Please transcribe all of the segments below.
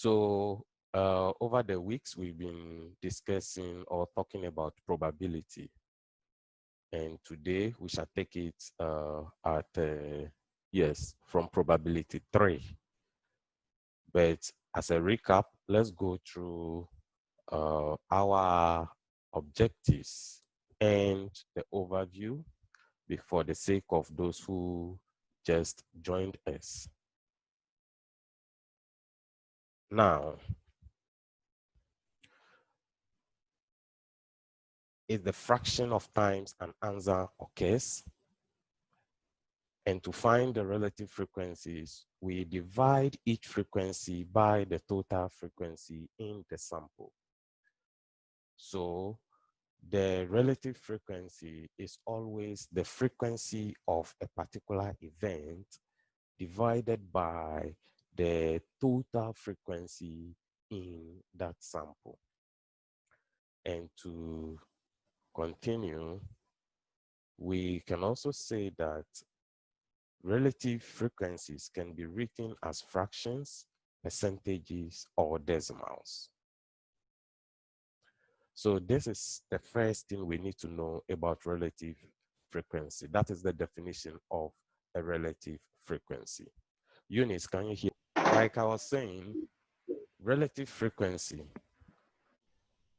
So over the weeks, we've been discussing or talking about probability. And today we shall take it from probability 3. But as a recap, let's go through our objectives and the overview for the sake of those who just joined us. Now, is the fraction of times an answer occurs. And to find the relative frequencies, we divide each frequency by the total frequency in the sample. So the relative frequency is always the frequency of a particular event divided by the total frequency in that sample. And to continue, we can also say that relative frequencies can be written as fractions, percentages, or decimals. So this is the first thing we need to know about relative frequency. That is the definition of a relative frequency. Eunice, can you hear? Like I was saying, relative frequency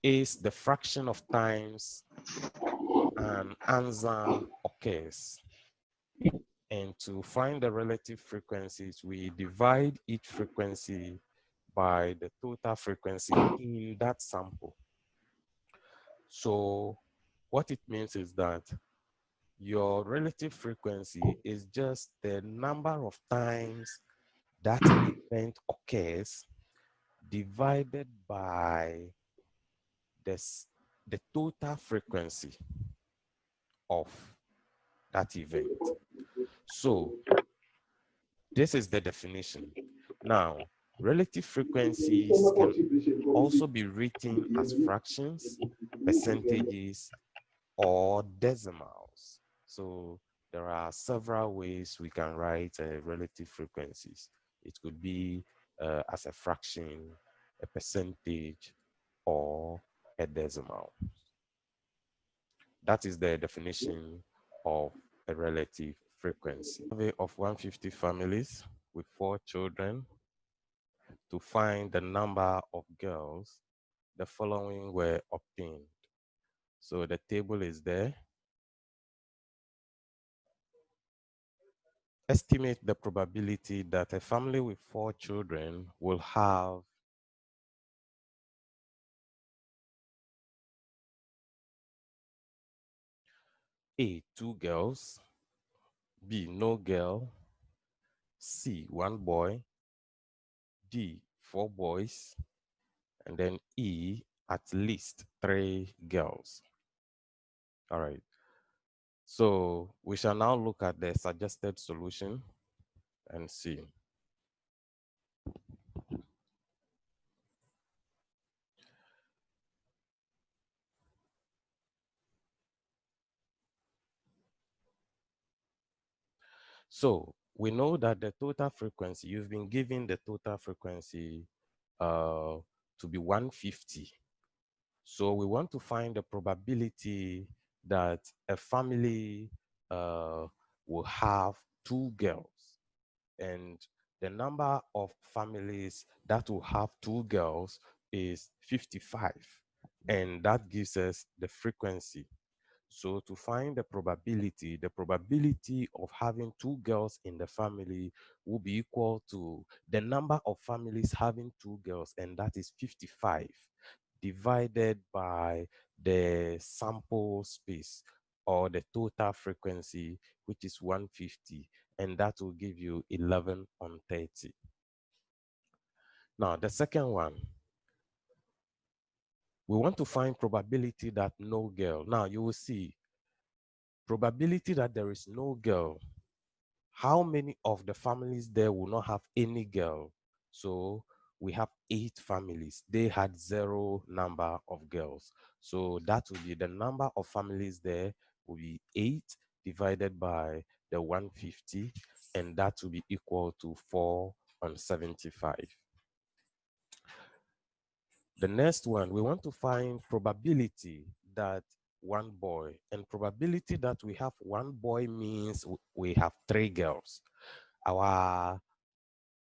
is the fraction of times an answer occurs. And to find the relative frequencies, we divide each frequency by the total frequency in that sample. So what it means is that your relative frequency is just the number of times that event occurs divided by the total frequency of that event. So this is the definition. Now, relative frequencies can also be written as fractions, percentages, or decimals. So there are several ways we can write relative frequencies. It could be as a fraction, a percentage, or a decimal. That is the definition of a relative frequency. Survey of 150 families with 4 children. To find the number of girls, the following were obtained. So the table is there. Estimate the probability that a family with 4 children will have A, 2 girls, B, no girl, C, 1 boy, D, 4 boys, and then E, at least 3 girls. All right. So we shall now look at the suggested solution and see. So we know that the total frequency, you've been given the total frequency to be 150. So we want to find the probability that a family will have 2 girls. And the number of families that will have 2 girls is 55. And that gives us the frequency. So to find the probability of having 2 girls in the family will be equal to the number of families having 2 girls, and that is 55, divided by the sample space or the total frequency, which is 150, and that will give you 11 on 30. Now, the second one, we want to find probability that no girl. Now, you will see probability that there is no girl. How many of the families there will not have any girl? So we have 8 families. They had 0 number of girls. So that will be the number of families there will be 8 divided by the 150, and that will be equal to 4 on 75. The next one, we want to find probability that one boy, and probability that we have one boy means we have three girls. Our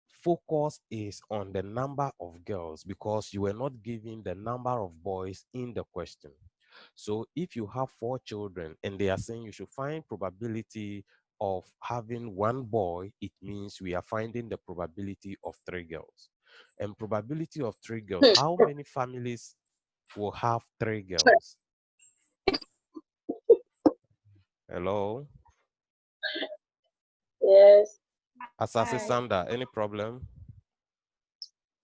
focus is on the number of girls because you were not given the number of boys in the question. So if you have four children and they are saying you should find probability of having one boy, it means we are finding the probability of three girls. And probability of three girls, how many families will have three girls? Hello? Yes. Assassin Sanda, any problem?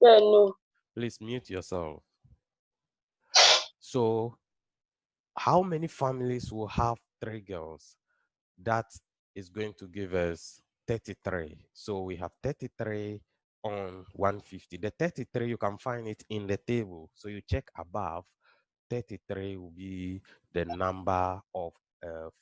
Yeah, no. Please mute yourself. So how many families will have three girls? That is going to give us 33. So we have 33 on 150. The 33, you can find it in the table. So you check above, 33 will be the number of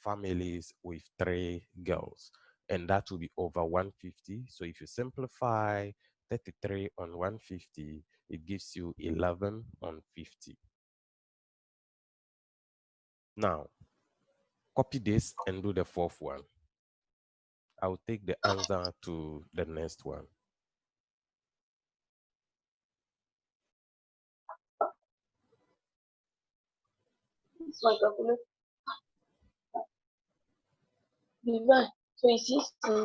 families with three girls. And that will be over 150. So if you simplify 33 on 150, it gives you 11 on 50. Now, copy this and do the fourth one. I'll take the answer to the next one. This one calculate. Divide. So it's 60.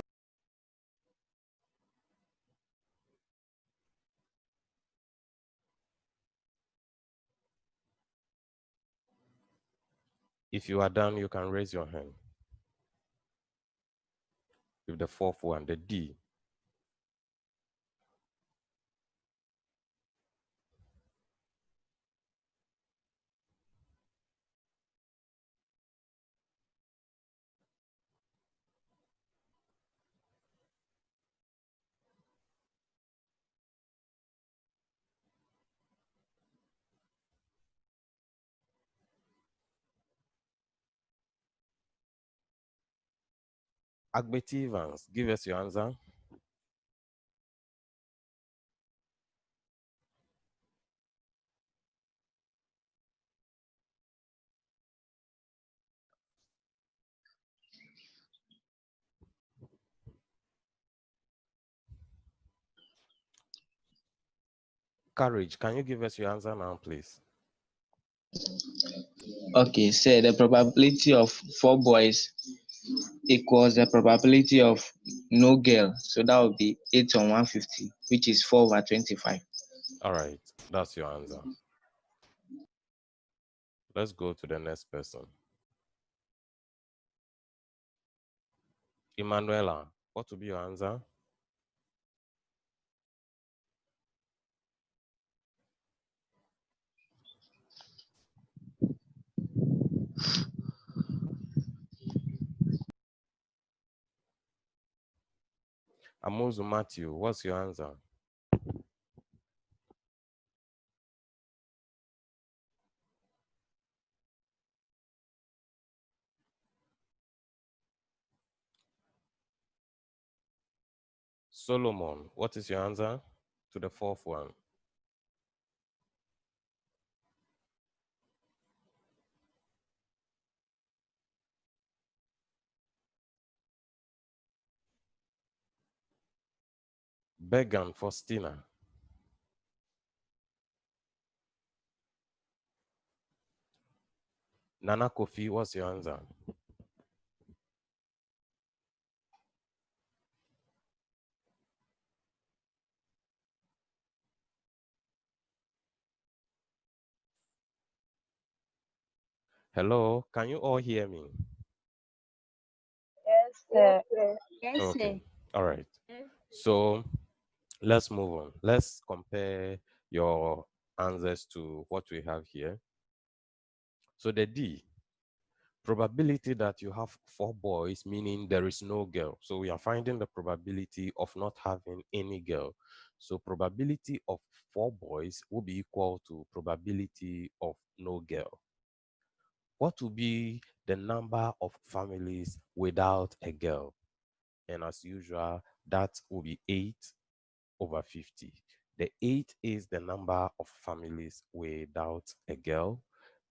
If you are done, you can raise your hand. With the fourth one, the D. Agbeti Evans, give us your answer. Courage, can you give us your answer now, please? Okay, say the probability of 4 boys equals the probability of no girl. So that would be 8 on 150, which is 4 over 25. All right, that's your answer. Let's go to the next person. Emanuela, what will be your answer? Amuzu Matthew, what's your answer? Solomon, what is your answer to the fourth one? Began Faustina. Nana Kofi, what's your answer? Hello, can you all hear me? Yes, sir. Yes, Okay, all right. So let's move on. Let's compare your answers to what we have here. So the D, probability that you have four boys, meaning there is no girl. So we are finding the probability of not having any girl. So probability of four boys will be equal to probability of no girl. What will be the number of families without a girl? And as usual, that will be 8 over 50. The 8 is the number of families without a girl,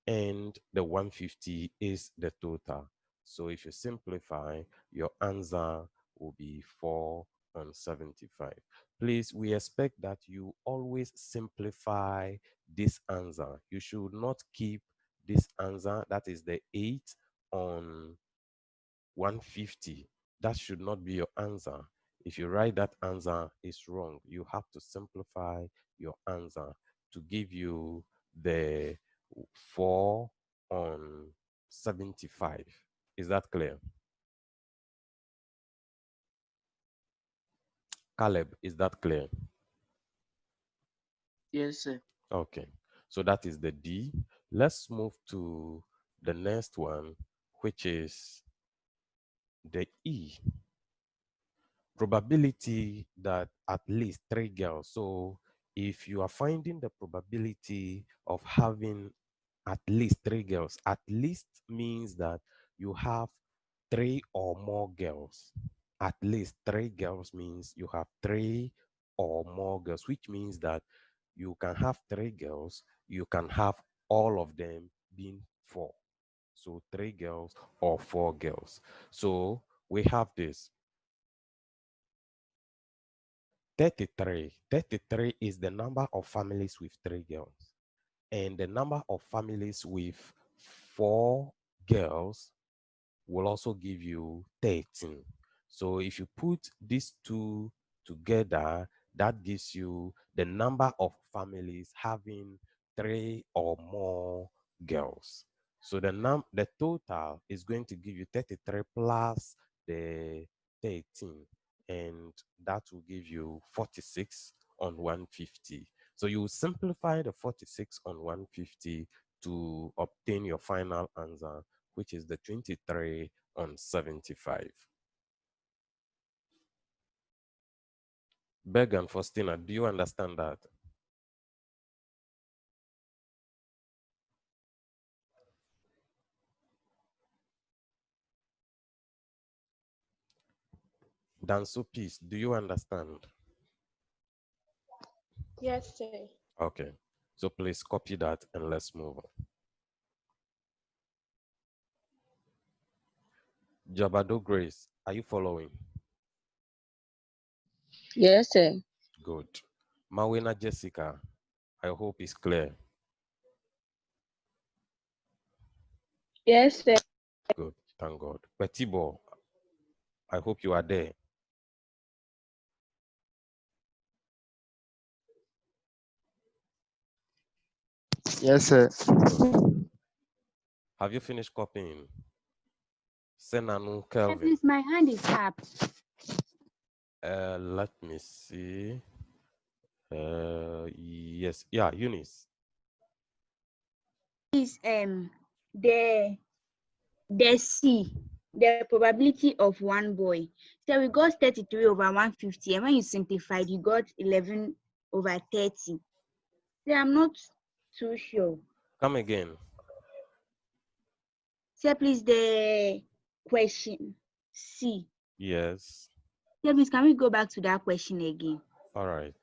and the 150 is the total. So if you simplify, your answer will be 4 on 75. Please, we expect that you always simplify this answer. You should not keep this answer, that is the 8 on 150. That should not be your answer. If you write that answer, it's wrong. You have to simplify your answer to give you the 4 on 75. Is that clear? Caleb, is that clear? Yes, sir. Okay. So that is the D. Let's move to the next one, which is the E. Probability that at least 3 girls. So if you are finding the probability of having at least 3 girls, at least means that you have 3 or more girls. At least 3 girls means you have 3 or more girls, which means that you can have 3 girls, you can have all of them being 4. So 3 girls or 4 girls. So we have this 33. 33 is the number of families with 3 girls. And the number of families with 4 girls will also give you 13. So if you put these two together, that gives you the number of families having 3 or more girls. So the total is going to give you 33 plus the 13, and that will give you 46 on 150. So you simplify the 46 on 150 to obtain your final answer, which is the 23 on 75. Beg and Faustina, do you understand that? Danso Peace, do you understand? Yes, sir. Okay, so please copy that and let's move on. Jabado Grace, are you following? Yes, sir. Good. Mawena Jessica, I hope it's clear. Yes, sir. Good, thank God. Petibo, I hope you are there. Yes, sir. Good. Have you finished copying? Senanu Kelvin. Please, my hand is up. Let me see. Yes, yeah, Eunice. Is the C, the probability of one boy. So we got 33 over 150, and when you simplified, you got 11 over 30. So I'm not too sure. Come again. So please, the question C. Yes. So please, can we go back to that question again? All right.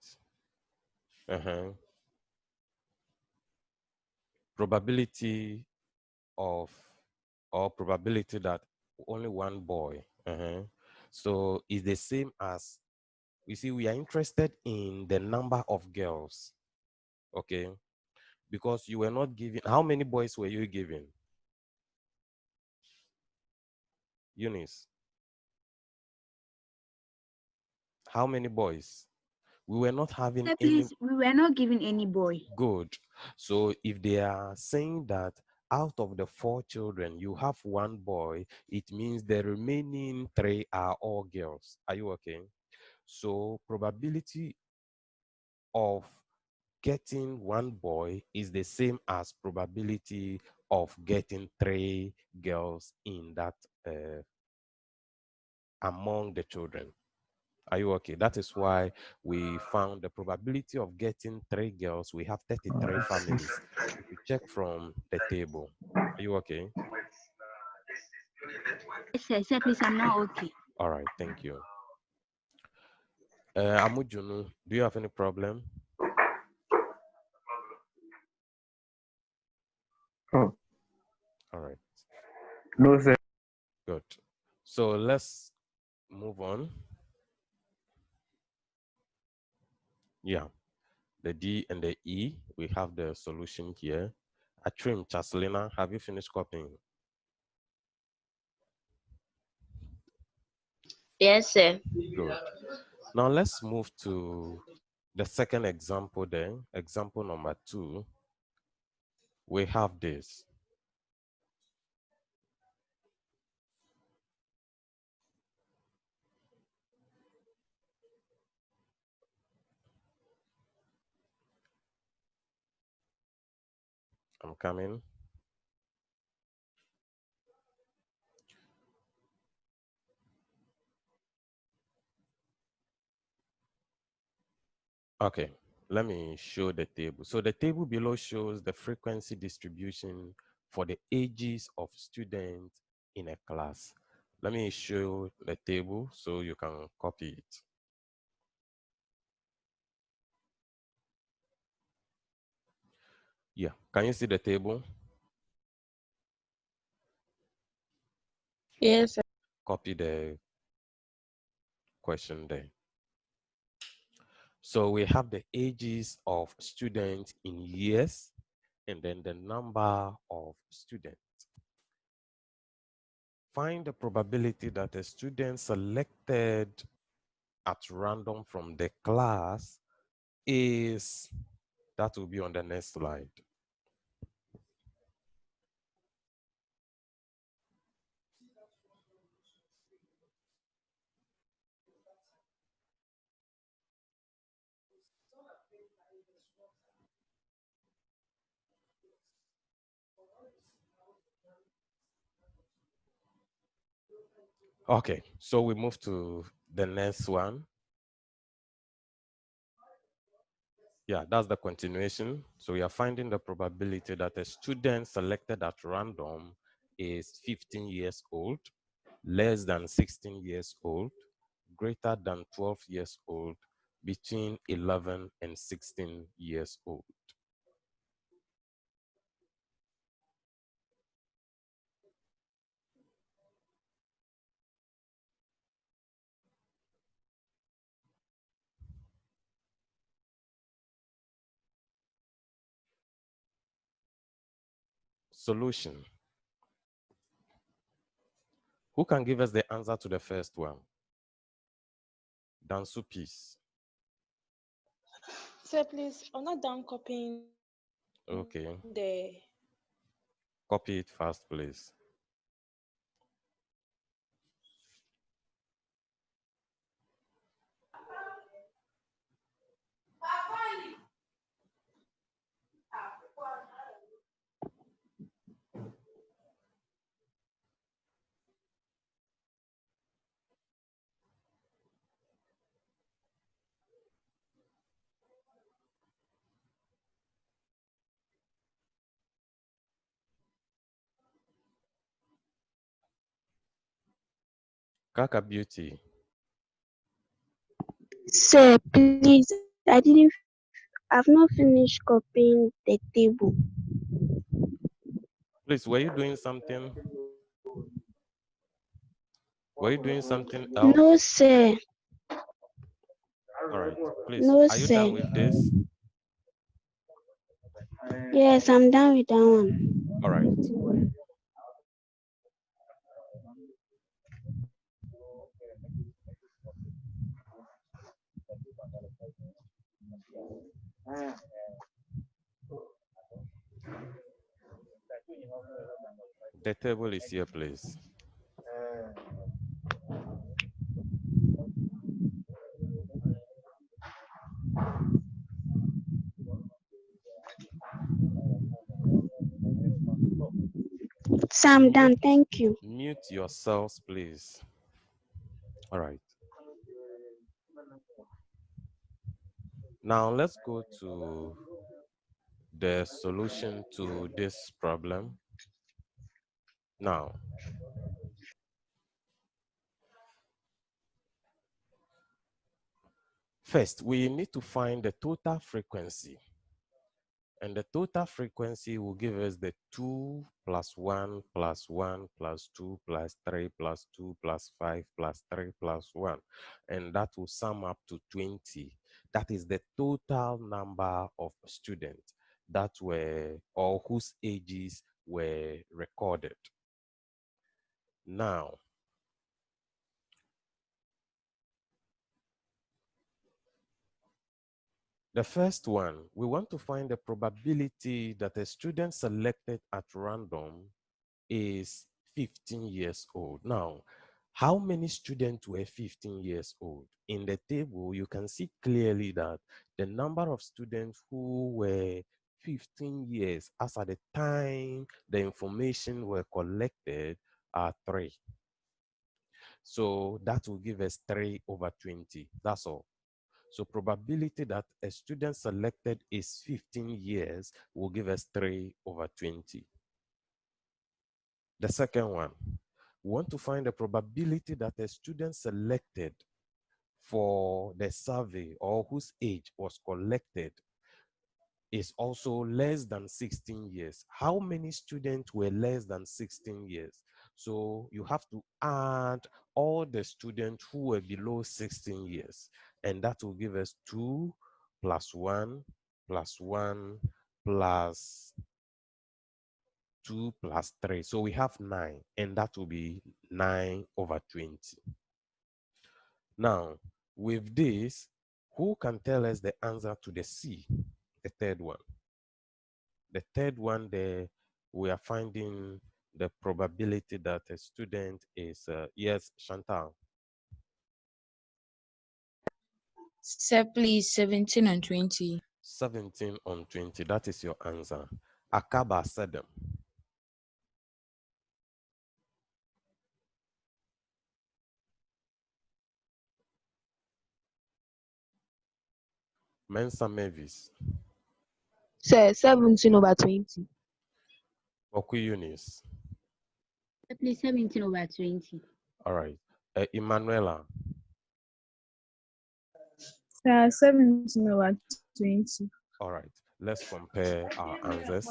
Probability of, or probability that only one boy. So it's the same as, you see, we are interested in the number of girls. Okay. Because you were not given, how many boys were you given? Eunice. How many boys? We were not having So any. please, we were not given any boy. Good. So if they are saying that out of the 4 children, you have one boy, it means the remaining 3 are all girls. Are you okay? So probability of getting one boy is the same as probability of getting 3 girls in that among the children. Are you okay? That is why we found the probability of getting 3 girls. We have 33 families. If you check from the table, are you okay? Yes, sir. So please, I'm not okay. All right, thank you. Amujunu, do you have any problem? Oh, All right, no, sir. good. So let's move on. Yeah, the D and the E, we have the solution here. Atrim, Chaslina, have you finished copying? Yes, sir. Good. Now let's move to the second example then. Example number 2. We have this. I'm coming. Okay, let me show the table. So the table below shows the frequency distribution for the ages of students in a class. Let me show the table so you can copy it. Yeah, can you see the table? Yes, sir. Copy the question there. So we have the ages of students in years and then the number of students. Find the probability that a student selected at random from the class is, that will be on the next slide. Okay, so we move to the next one. Yeah, that's the continuation. So we are finding the probability that a student selected at random is 15 years old, less than 16 years old, greater than 12 years old, between 11 and 16 years old. Solution. Who can give us the answer to the first one? Dansu, please. Sir, please, I'm not done copying Okay, the. copy it fast, please. Kaka Beauty. Sir, please, I've not finished copying the table. Please, were you doing something? Were you doing something No, else? sir. All right, please, No, are you sir. done with this? Yes, I'm done with that one. All right. The table is here, please. So I'm done. Thank you. Mute yourselves, please. All right. Now let's go to the solution to this problem. Now, first, we need to find the total frequency And the total frequency will give us the 2 plus 1 plus 1 plus 2 plus 3 plus 2 plus 5 plus 3 plus 1. And that will sum up to 20. That is the total number of students that were, or whose ages were recorded. Now, the first one, we want to find the probability that a student selected at random is 15 years old. Now, how many students were 15 years old? In the table, you can see clearly that the number of students who were 15 years as at the time the information were collected are 3. So that will give us 3 over 20. That's all. So probability that a student selected is 15 years will give us 3 over 20. The second one, we want to find the probability that a student selected for the survey or whose age was collected is also less than 16 years. How many students were less than 16 years? So you have to add all the students who were below 16 years, and that will give us 2 plus 1 plus 1 plus 2 plus 3. So we have 9, and that will be 9 over 20. Now, with this, who can tell us the answer to the C, the third one? The third one there, we are finding the probability that a student is, yes, Chantal. Sir, please, 17 and 20. 17 on 20, that is your answer. Akaba said them. Mensa Mavis. Sir, 17 over 20. Oku Eunice. Please, 17 over 20. All right. Emanuela. Sir, 17 over 20. All right. Let's compare our answers.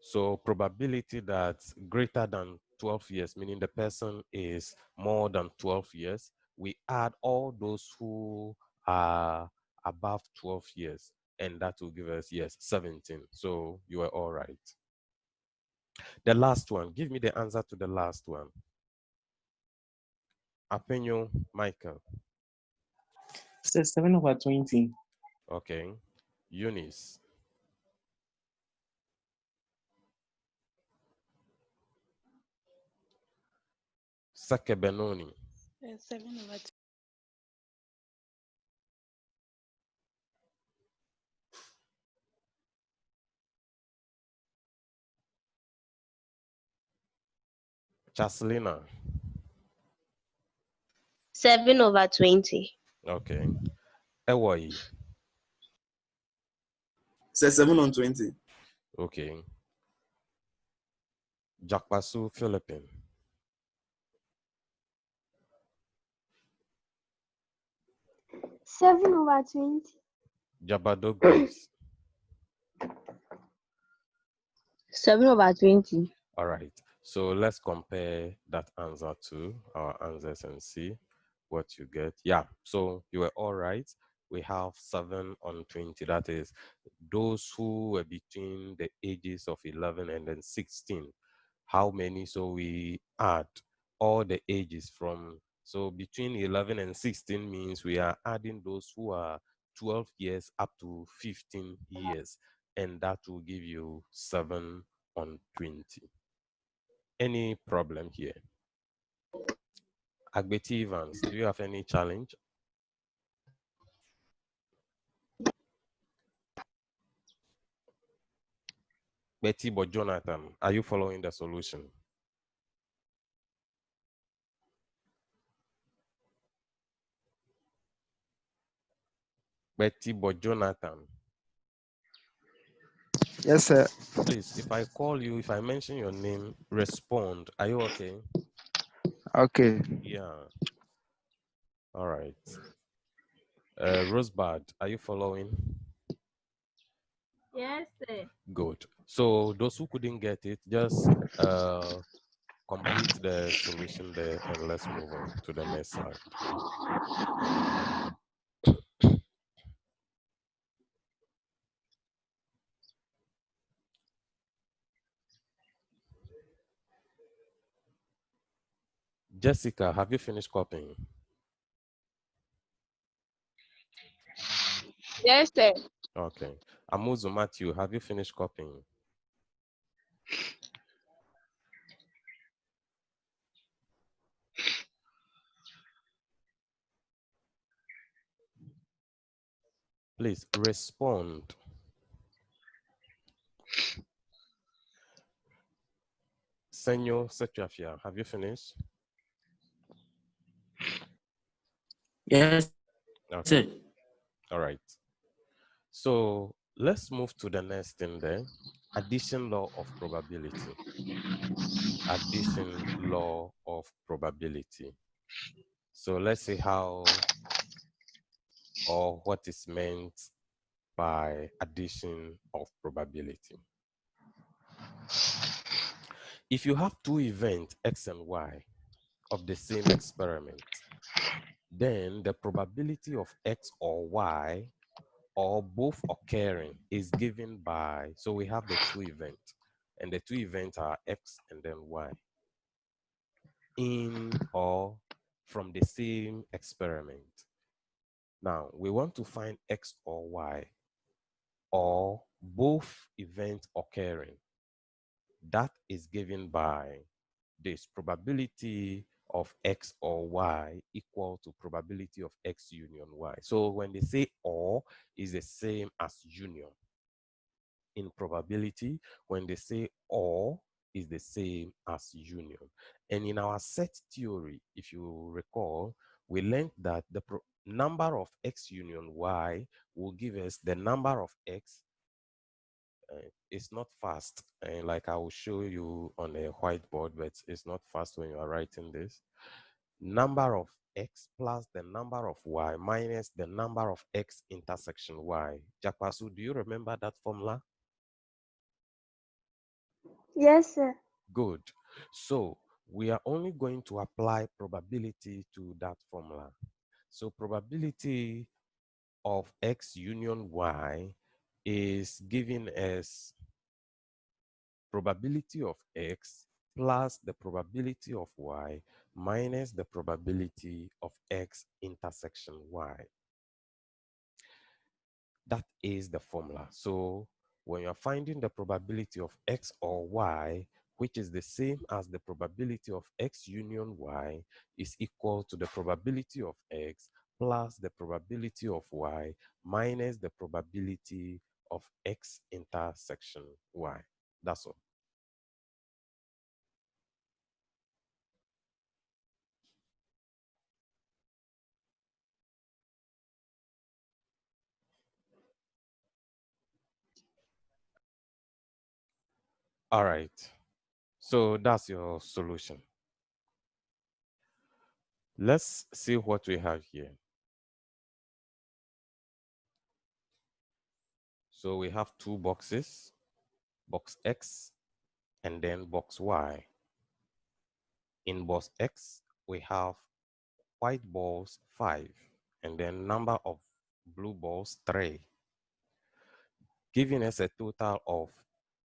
So probability that's greater than 12 years, meaning the person is more than 12 years, we add all those who are above 12 years, and that will give us, yes, 17. So you are all right. The last one, give me the answer to the last one. Apenyo Michael. So 7 over 20. Okay. Eunice. Sake Benoni. 7 over Chaslina. 7 over 20. Okay. Ewoyi. Say 7 on 20. Okay. Jakpasu Philippine. 7 over 20. Jabado Grace. 7 over 20. All right. So let's compare that answer to our answers and see what you get. Yeah. So you were all right. We have 7 on 20. That is those who were between the ages of 11 and then 16. How many? So we add all the ages from, so between 11 and 16 means we are adding those who are 12 years up to 15 years. And that will give you 7 on 20. Any problem here? Agbeti Evans, do you have any challenge? Betty but Jonathan, are you following the solution? Betty but Jonathan. Yes, sir. Please, if I call you, if I mention your name, respond. Are you okay? Okay. Yeah. All right. Rosebud, are you following? Yes, sir. Good. So those who couldn't get it, just complete the solution there and let's move on to the next slide. Jessica, have you finished copying? Yes, sir. Okay. Amuzu Matthew, have you finished copying? Please respond. Senor Setrafia, have you finished? Yes, sir. Okay. All right. So let's move to the next thing there. Addition law of probability. Addition law of probability. So let's see how or what is meant by addition of probability. If you have two events, X and Y, of the same experiment, then the probability of X or Y or both occurring is given by, so we have the two events, and the two events are X and then Y, in or from the same experiment. Now, we want to find X or Y, or both events occurring. That is given by this probability of X or Y equal to probability of X union Y. So when they say or is the same as union. In probability, when they say or is the same as union. And in our set theory, if you recall, we learned that the number of X union Y will give us the number of X. It's not fast, and like I will show you on a whiteboard, but it's not fast when you are writing this. Number of X plus the number of Y minus the number of X intersection Y. Jakwasu, do you remember that formula? Yes, sir. Good. So we are only going to apply probability to that formula. So probability of X union Y is given as probability of X plus the probability of Y minus the probability of X intersection Y. That is the formula. So when you're finding the probability of X or Y, which is the same as the probability of X union Y, is equal to the probability of X plus the probability of Y minus the probability of X intersection Y. That's all. All right. So that's your solution. Let's see what we have here. So we have two boxes, box X and then box Y. In box X, we have white balls 5 and then number of blue balls 3, giving us a total of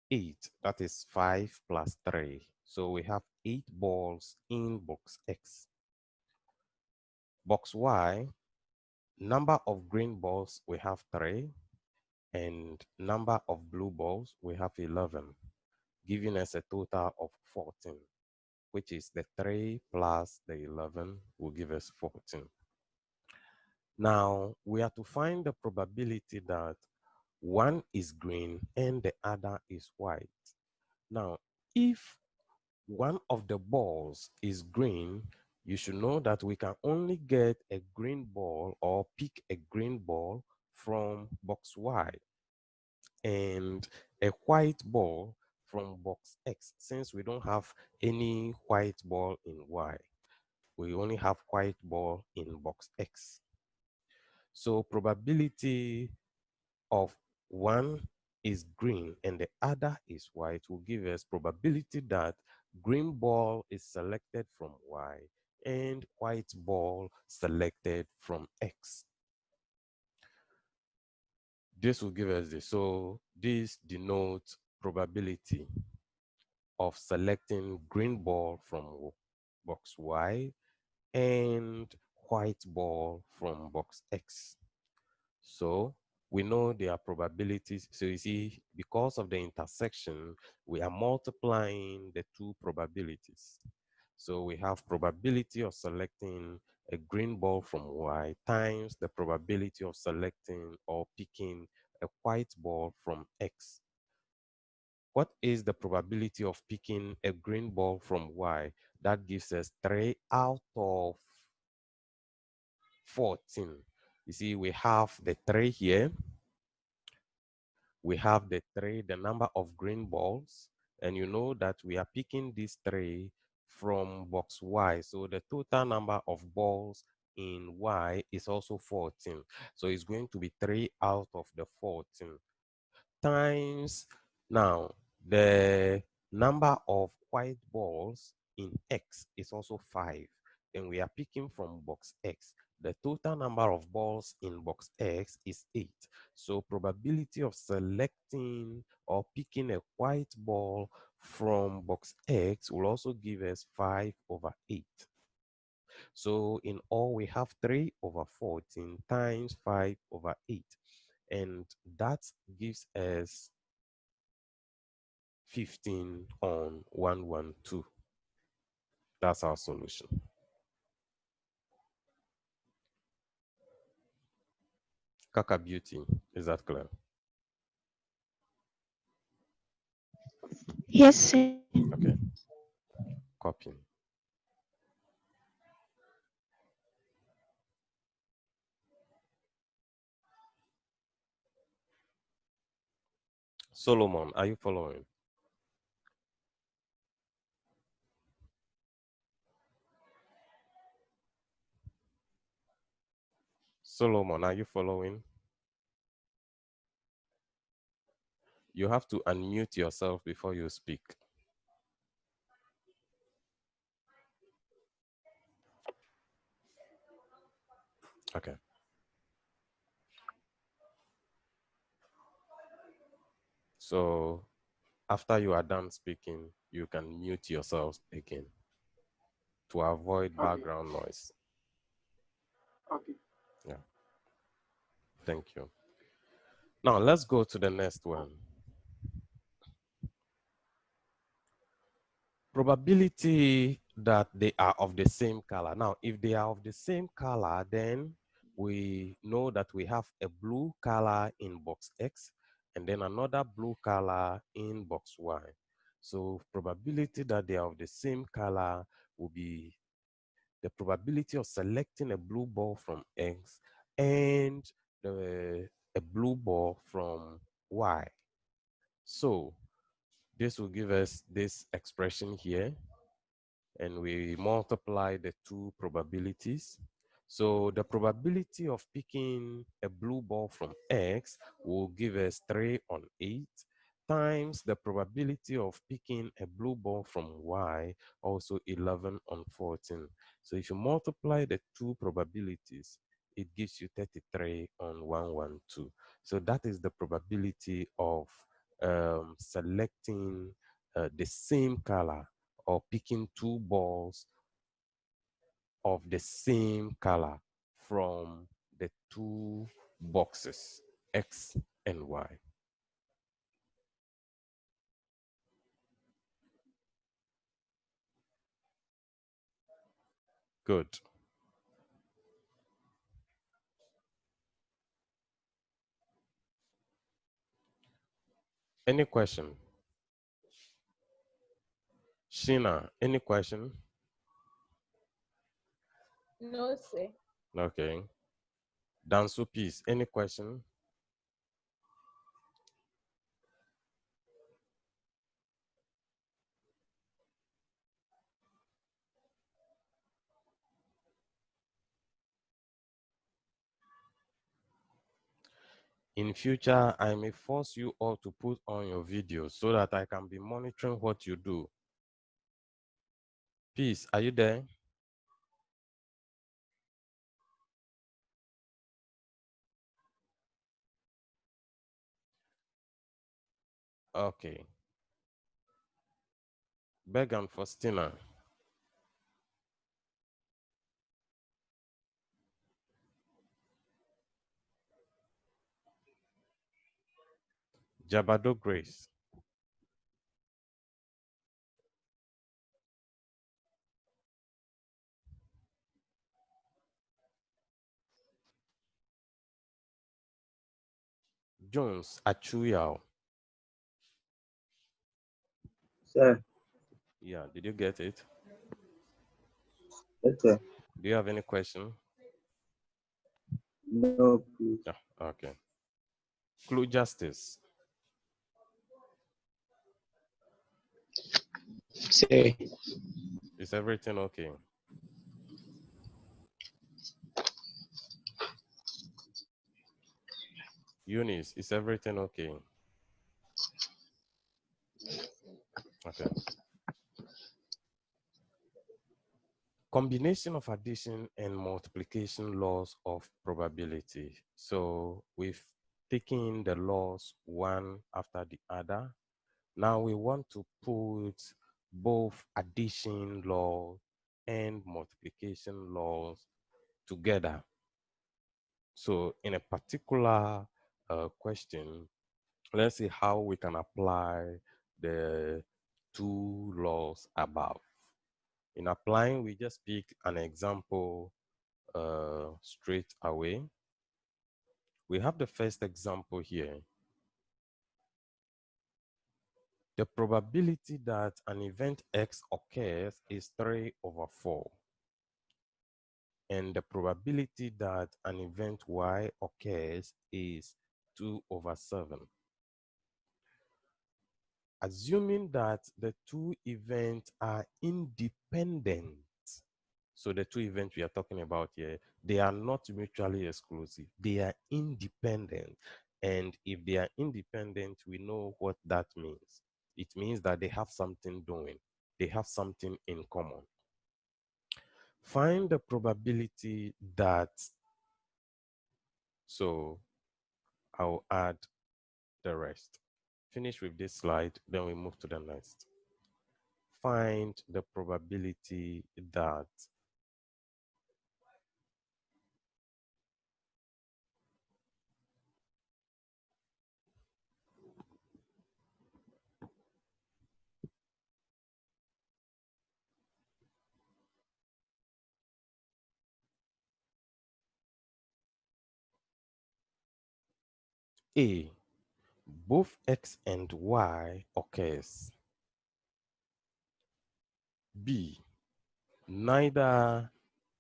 8. That is 5 plus 3. So we have 8 balls in box X. Box Y, number of green balls, we have 3, and number of blue balls, we have 11, giving us a total of 14, which is the 3 plus the 11 will give us 14. Now, we are to find the probability that one is green and the other is white. Now, if one of the balls is green, you should know that we can only get a green ball or pick a green ball from box Y and a white ball from box X, since we don't have any white ball in Y. We only have white ball in box X. So probability of one is green and the other is white, will give us probability that green ball is selected from Y and white ball selected from X. This will give us this. So this denotes probability of selecting green ball from box Y and white ball from box X. So we know their probabilities. So you see, because of the intersection, we are multiplying the two probabilities. So we have probability of selecting a green ball from Y times the probability of selecting or picking a white ball from X. What is the probability of picking a green ball from Y? That gives us 3 out of 14. You see, we have the 3 here. We have the 3, the number of green balls, and you know that we are picking these 3 from box Y. So the total number of balls in Y is also 14. So it's going to be 3 out of the 14 times now the number of white balls in X is also 5, and we are picking from box X. The total number of balls in box X is 8. So probability of selecting or picking a white ball from box X will also give us 5 over 8. So in all, we have 3 over 14 times 5 over 8. And that gives us 15 on 112. That's our solution. Kaka Beauty, is that clear? Yes, sir. Okay. Copying. Solomon, are you following? Solomon, are you following? You have to unmute yourself before you speak. Okay. So after you are done speaking, you can mute yourself again to avoid background noise. Okay. Yeah. Thank you. Now let's go to the next one. Probability that they are of the same color. Now, if they are of the same color, then we know that we have a blue color in box X and then another blue color in box Y. So probability that they are of the same color will be the probability of selecting a blue ball from X and a blue ball from Y. So this will give us this expression here, and we multiply the two probabilities. So the probability of picking a blue ball from X will give us 3 on 8 times the probability of picking a blue ball from Y, also 11 on 14. So if you multiply the two probabilities, it gives you 33 on 112. So that is the probability of selecting the same color or picking two balls of the same color from the two boxes, X and Y. Good. Any question? Sheena, any question? No, sir. Okay. Dansu Peace, any question? In future, I may force you all to put on your videos so that I can be monitoring what you do. Peace, are you there? Okay. Beg and Faustina. Jabado Grace. Jones Achuyao. Sir. Yeah, did you get it? Yes, sir. Do you have any question? No, please. Yeah, okay. Clue Justice. Say. Is everything okay? Eunice, is everything okay? Okay. Combination of addition and multiplication laws of probability. So we've taken the laws one after the other. Now we want to put both addition law and multiplication laws together. So in a particular question, let's see how we can apply the two laws above. In applying, we just pick an example straight away. We have the first example here. The probability that an event X occurs is 3/4. And the probability that an event Y occurs is 2/7. Assuming that the two events are independent. So the two events we are talking about here, they are not mutually exclusive. They are independent. And if they are independent, we know what that means. It means that they have something doing. They have something in common. Find the probability that, so I'll add the rest. Finish with this slide, then we move to the next. Find the probability that A, both X and Y occurs. B, neither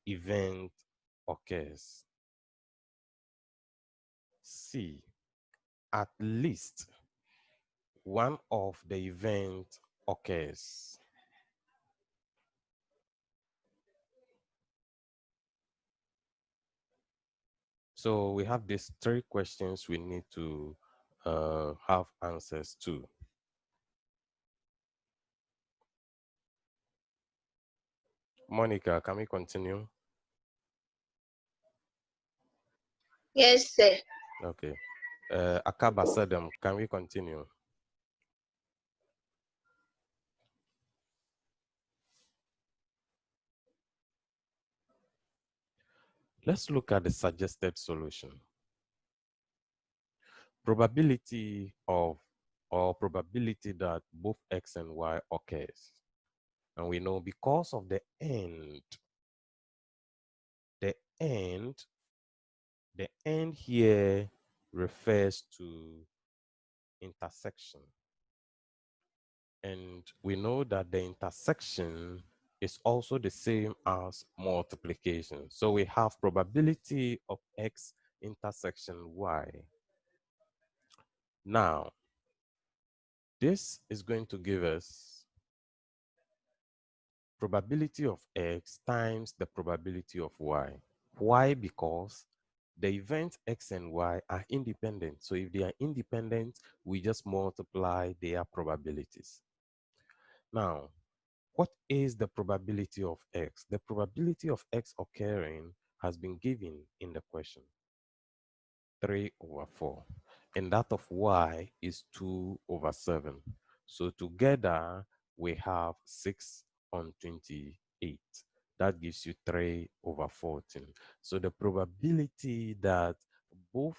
event occurs. C, at least one of the event occurs. So we have these three questions we need to have answers to. Monica, can we continue? Yes, sir. Okay. Akaba Sadam, can we continue? Let's look at the suggested solution. Probability of, or probability that both X and Y occurs. And we know because of the end, the end here refers to intersection. And we know that the intersection is also the same as multiplication. So we have probability of X intersection Y. Now, this is going to give us probability of X times the probability of Y. Why? Because the events X and Y are independent. So if they are independent, we just multiply their probabilities. Now, what is the probability of X? The probability of X occurring has been given in the question, 3 over 4. And that of Y is 2 over 7. So together, we have 6 on 28. That gives you 3 over 14. So the probability that both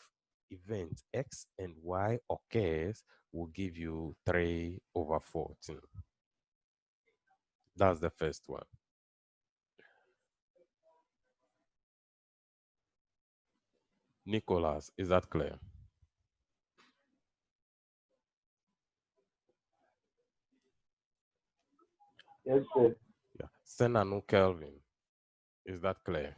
events X and Y occurs will give you 3 over 14. That's the first one. Nicholas, is that clear? Yes, sir. Yeah. Senanu Kelvin, is that clear?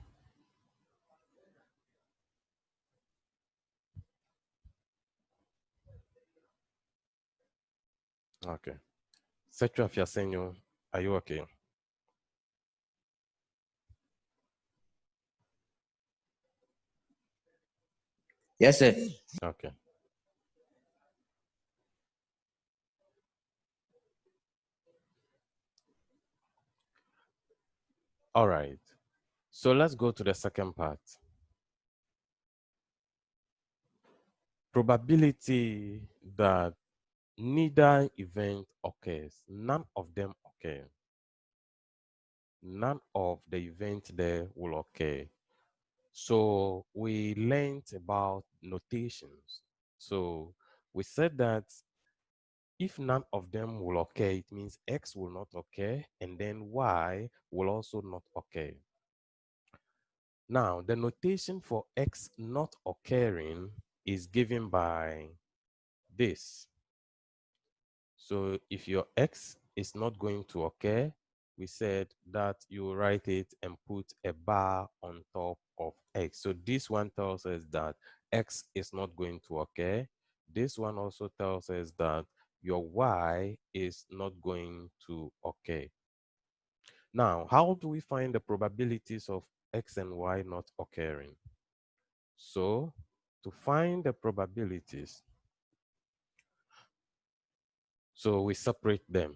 Okay. Setra Fiasenyo, are you okay? Yes, sir. Okay. All right. So let's go to the second part. Probability that neither event occurs. None of them occur. None of the events there will occur. So we learned about notations. So we said that if none of them will occur, it means X will not occur, and then Y will also not occur. Now, the notation for X not occurring is given by this. So if your X is not going to occur, we said that you write it and put a bar on top of X. So this one tells us that X is not going to occur. This one also tells us that your Y is not going to occur. Now, how do we find the probabilities of X and Y not occurring? So to find the probabilities, so we separate them.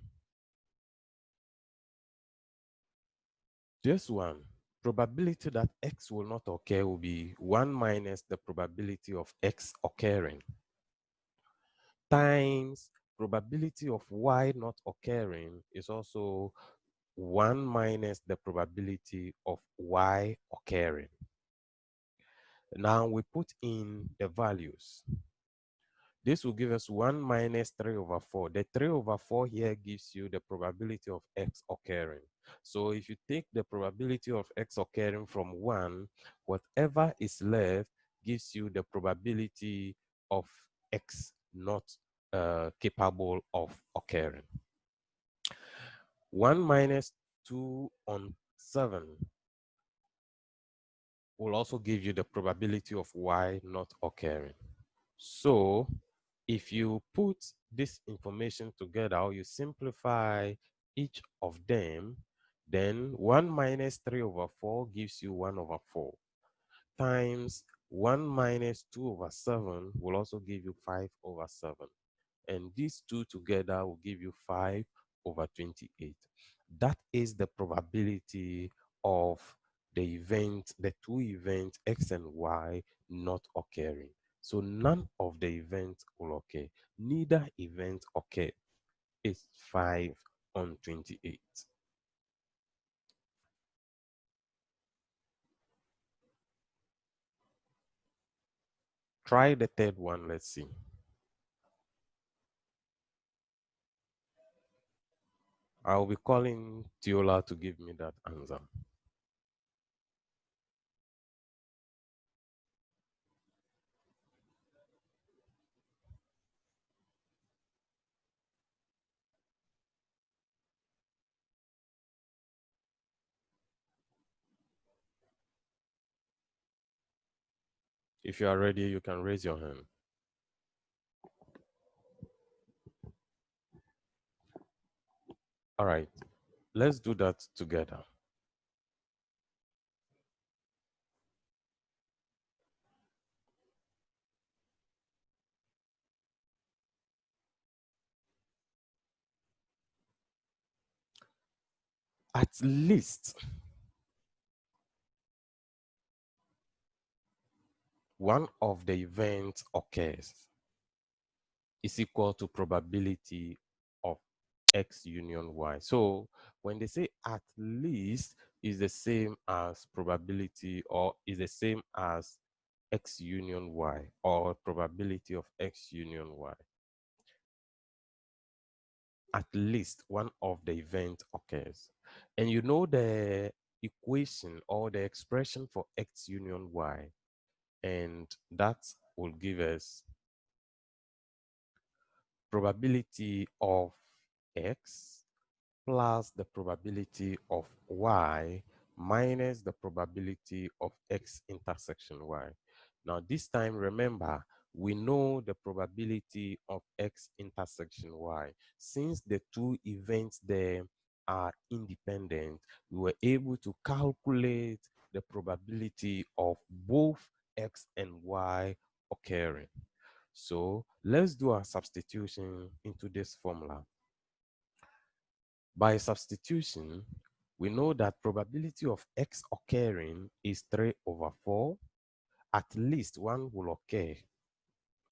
This one, probability that X will not occur will be 1 minus the probability of X occurring times probability of Y not occurring is also 1 minus the probability of Y occurring. Now we put in the values. This will give us 1 minus 3 over 4. The 3 over 4 here gives you the probability of X occurring. So if you take the probability of X occurring from 1, whatever is left gives you the probability of X not capable of occurring. 1 minus 2 on 7 will also give you the probability of Y not occurring. So if you put this information together or you simplify each of them, then 1 minus 3 over 4 gives you 1 over 4 times 1 minus 2 over 7 will also give you 5 over 7. And these two together will give you 5 over 28. That is the probability of the event, the two events X and Y not occurring. So none of the events will occur. Neither event occur. It's 5 on 28. Try the third one, let's see. I'll be calling Tiola to give me that answer. If you are ready, you can raise your hand. All right, let's do that together. at least one of the events occurs is equal to probability of X union Y. So when they say at least is the same as probability or is the same as X union Y or probability of X union Y, at least one of the event occurs. And you know the equation or the expression for X union Y, and that will give us probability of X plus the probability of Y minus the probability of X intersection Y. Now this time, remember, we know the probability of X intersection Y. Since the two events there are independent, we were able to calculate the probability of both X and Y occurring. So let's do a substitution into this formula. By substitution, we know that probability of X occurring is 3 over 4. At least one will occur.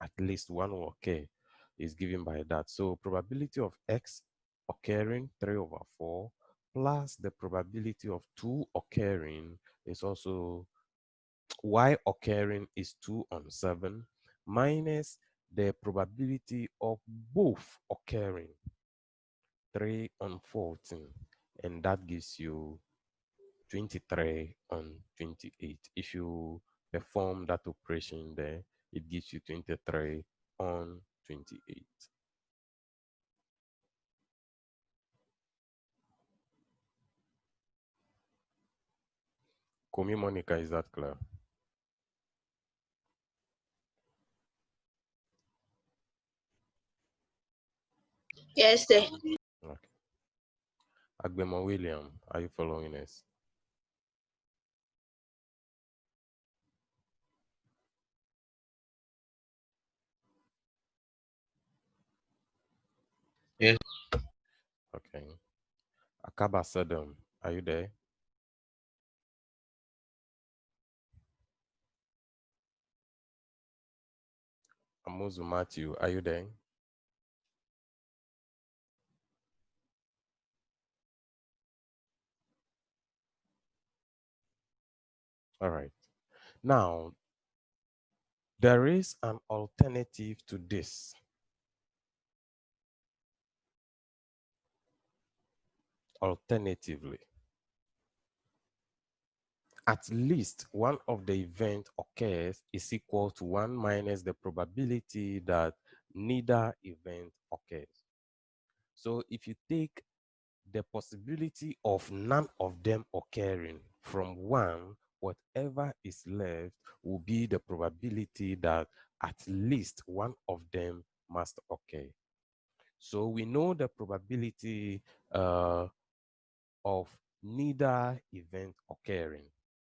At least one will occur is given by that. So probability of X occurring 3 over 4 plus the probability of 2 occurring is also Y occurring is 2 on 7 minus the probability of both occurring 3 on 14, and that gives you 23 on 28. If you perform that operation there, it gives you 23 on 28. Komi Monica, is that clear? Yes, sir. Okay. Agbemo William, are you following us? Yes. Okay. Akaba Sadam, are you there? Amuzu Matthew, are you there? All right. Now, there is an alternative to this. Alternatively, at least one of the event occurs is equal to 1 minus the probability that neither event occurs. So if you take the possibility of none of them occurring from 1, whatever is left will be the probability that at least one of them must occur. So we know the probability of neither event occurring,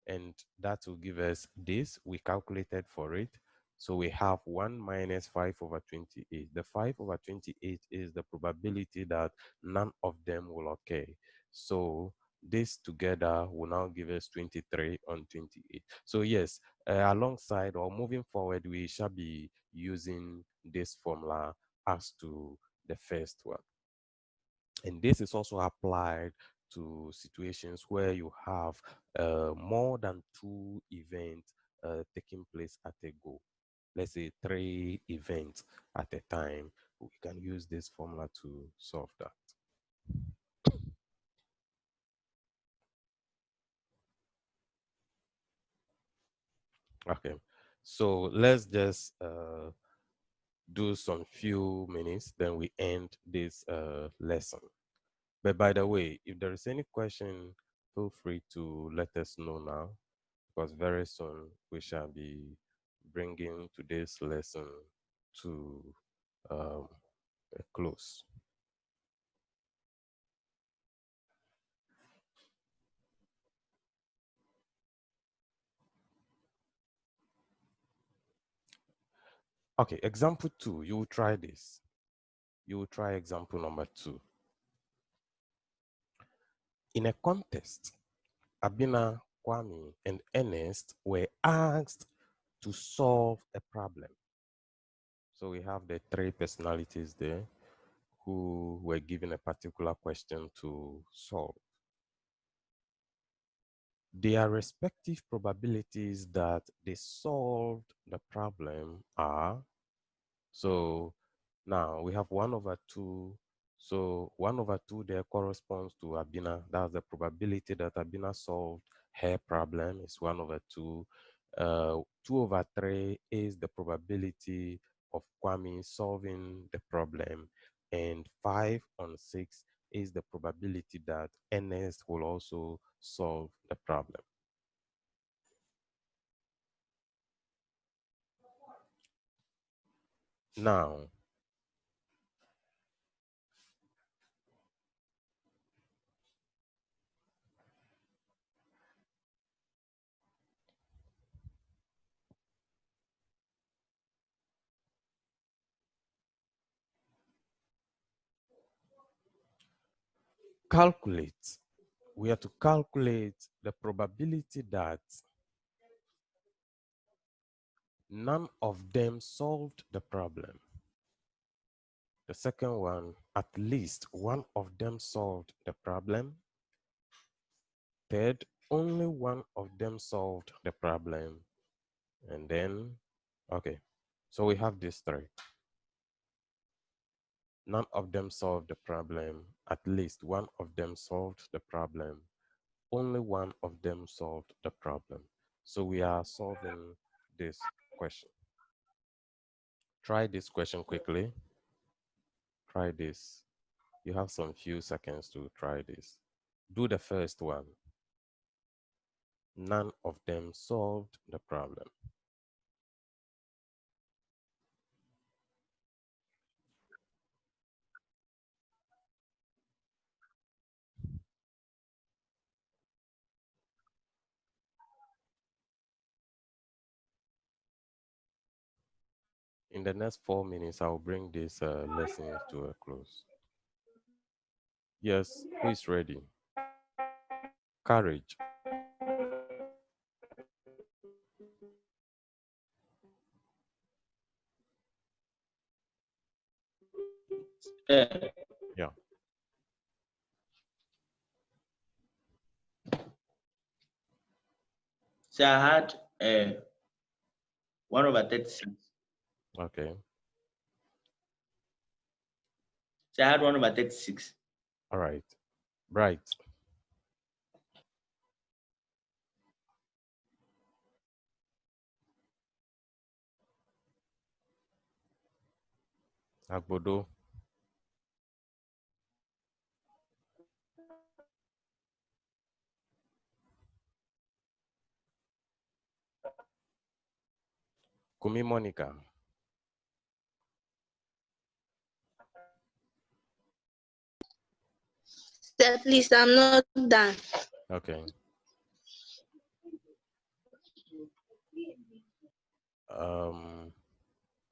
and that will give us this. We calculated for it. So we have 1 minus 5 over 28. The 5 over 28 is the probability that none of them will occur. So this together will now give us 23 on 28. So yes, alongside or moving forward, we shall be using this formula as to the first one. And this is also applied to situations where you have more than 2 events taking place at a go. Let's say 3 events at a time. We can use this formula to solve that. Okay, so let's just do some few minutes, then we end this lesson. But by the way, if there is any question, feel free to let us know now, because very soon we shall be bringing today's lesson to a close. Okay, example 2, you will try this. You will try example number 2. In a contest, Abina, Kwame, and Ernest were asked to solve a problem. So we have the three personalities there who were given a particular question to solve. Their respective probabilities that they solved the problem are, so now we have 1/2. So 1/2 there corresponds to Abina. That's the probability that Abina solved her problem is 1/2. 2/3 is the probability of Kwame solving the problem. And 5/6 is the probability that Ernest will also solve the problem. Now, calculate. We have to calculate the probability that none of them solved the problem. The second one, at least one of them solved the problem. Third, only one of them solved the problem. And then, okay, so we have these three. None of them solved the problem. At least one of them solved the problem. Only one of them solved the problem. So we are solving this question. Try this question quickly. Try this. You have some few seconds to try this. Do the first one. None of them solved the problem. In the next 4 minutes, I'll bring this lesson to a close. Yes, who is ready? Courage. Yeah. So I had 1/36. Okay. So I had 1/36. All right. Bright. Agbodo. Kumi Monica. Sir, please, I'm not done. Okay.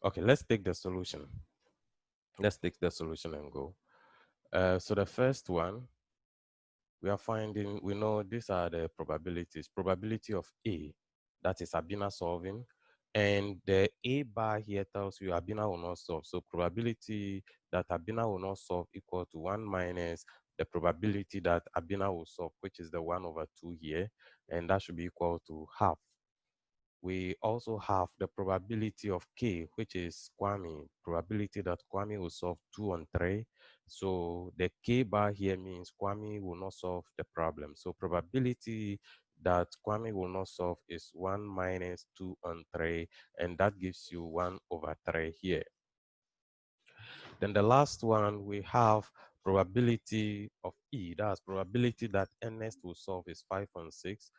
Okay, let's take the solution. Let's take the solution and go. So the first one, we are finding, we know these are the probabilities. Probability of A, that is Abina solving. And the A bar here tells you Abina will not solve. So probability that Abina will not solve equal to 1 minus the probability that Abina will solve, which is the 1/2 here. And that should be equal to half. We also have the probability of K, which is Kwame, probability that Kwame will solve 2 on 3. So the K bar here means Kwame will not solve the problem. So probability that Kwame will not solve is 1 minus 2 on 3, and that gives you 1/3 here. Then the last one, we have probability of E, that's probability that Ernest will solve is 5 on 6.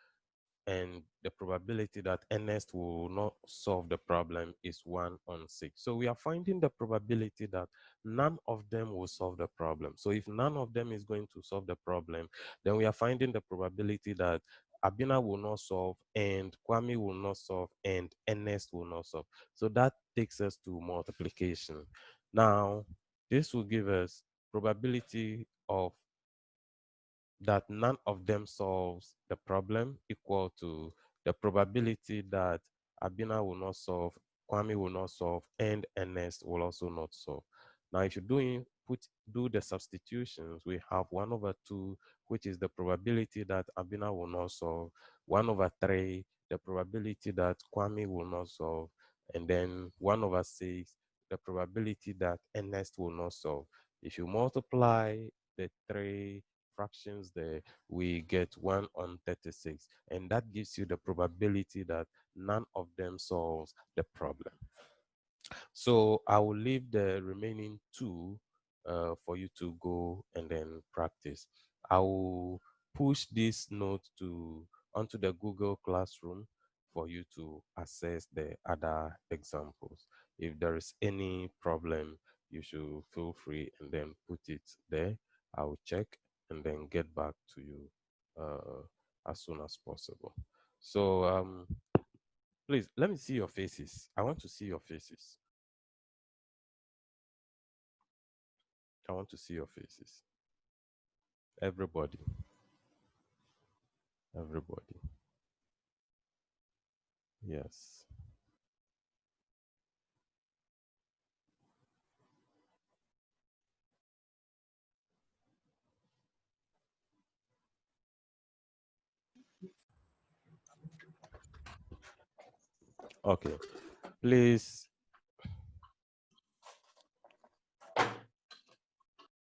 And the probability that Ernest will not solve the problem is 1 on 6. So we are finding the probability that none of them will solve the problem. So if none of them is going to solve the problem, then we are finding the probability that Abina will not solve, and Kwame will not solve, and Ernest will not solve. So that takes us to multiplication. Now, this will give us probability of that none of them solves the problem equal to the probability that Abina will not solve, Kwame will not solve, and Ernest will also not solve. Now, if you're do the substitutions, we have 1 over 2, which is the probability that Abina will not solve, 1 over 3, the probability that Kwame will not solve, and then 1 over 6, the probability that Ernest will not solve. If you multiply the 3 fractions there, we get 1 on 36, and that gives you the probability that none of them solves the problem. So I will leave the remaining 2 for you to go and then practice. I will push this note onto the Google Classroom for you to access the other examples. If there is any problem, you should feel free and then put it there. I will check and then get back to you as soon as possible. So please let me see your faces. I want to see your faces. I want to see your faces. Everybody. Everybody. Yes. Okay. Please